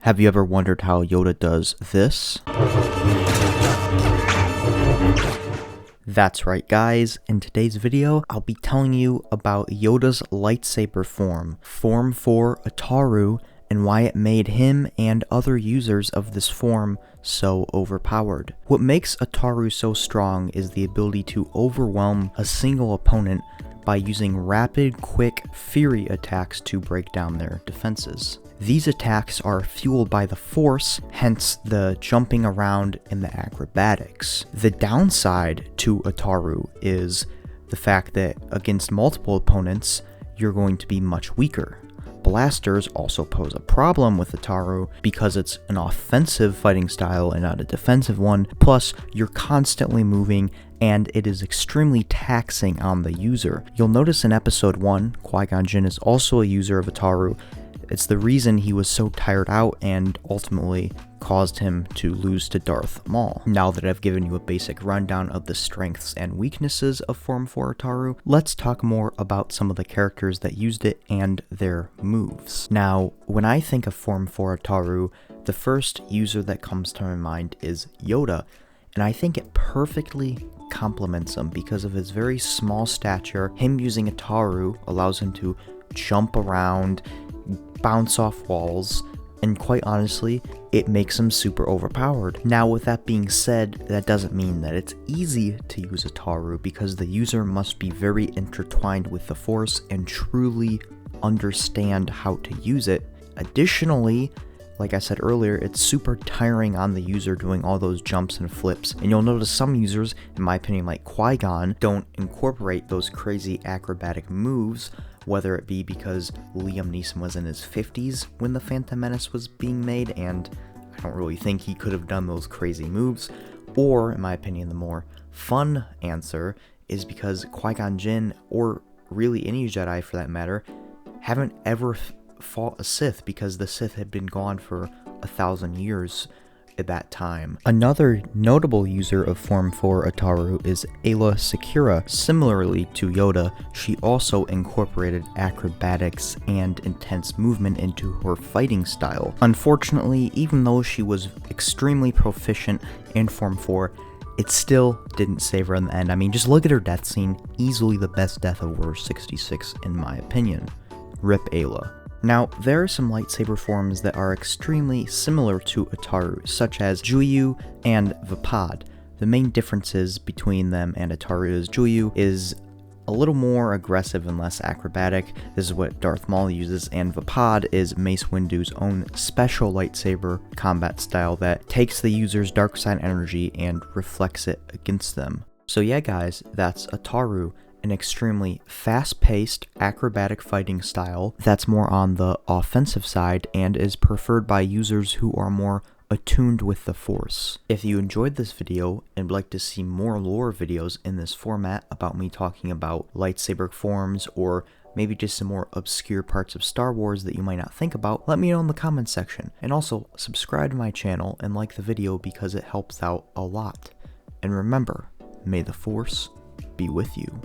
Have you ever wondered how Yoda does this? That's right guys, in today's video, I'll be telling you about Yoda's lightsaber form, Form 4 Ataru, and why it made him and other users of this form so overpowered. What makes Ataru so strong is the ability to overwhelm a single opponent by using rapid, quick Fury attacks to break down their defenses. These attacks are fueled by the Force, hence the jumping around and the acrobatics. The downside to Ataru is the fact that against multiple opponents, you're going to be much weaker. Blasters also pose a problem with Ataru because it's an offensive fighting style and not a defensive one, plus you're constantly moving and it is extremely taxing on the user. You'll notice in episode 1, Qui-Gon Jinn is also a user of Ataru. It's the reason he was so tired out and ultimately caused him to lose to Darth Maul. Now that I've given you a basic rundown of the strengths and weaknesses of Form 4 Ataru, let's talk more about some of the characters that used it and their moves. Now, when I think of Form 4 Ataru, the first user that comes to my mind is Yoda, and I think it perfectly complements him because of his very small stature. Him using Ataru allows him to jump around, bounce off walls, and quite honestly, it makes him super overpowered. Now with that being said, that doesn't mean that it's easy to use Ataru because the user must be very intertwined with the Force and truly understand how to use it. Additionally, like I said earlier, it's super tiring on the user doing all those jumps and flips, and you'll notice some users, in my opinion like Qui-Gon, don't incorporate those crazy acrobatic moves, whether it be because Liam Neeson was in his 50s when The Phantom Menace was being made, and I don't really think he could have done those crazy moves, or, in my opinion, the more fun answer is because Qui-Gon Jinn, or really any Jedi for that matter, haven't ever fought a Sith because the Sith had been gone for 1,000 years at that time. Another notable user of Form 4 Ataru is Aayla Secura. Similarly to Yoda, she also incorporated acrobatics and intense movement into her fighting style. Unfortunately, even though she was extremely proficient in Form 4, it still didn't save her in the end. I mean, just look at her death scene, easily the best death of Order 66 in my opinion. Rip Aayla. Now, there are some lightsaber forms that are extremely similar to Ataru, such as Juyu and Vapad. The main differences between them and Ataru is Juyu is a little more aggressive and less acrobatic. This is what Darth Maul uses, and Vapad is Mace Windu's own special lightsaber combat style that takes the user's dark side energy and reflects it against them. So yeah guys, that's Ataru. An extremely fast-paced, acrobatic fighting style that's more on the offensive side and is preferred by users who are more attuned with the Force. If you enjoyed this video and would like to see more lore videos in this format about me talking about lightsaber forms or maybe just some more obscure parts of Star Wars that you might not think about, let me know in the comments section. And also, subscribe to my channel and like the video because it helps out a lot. And remember, may the Force be with you.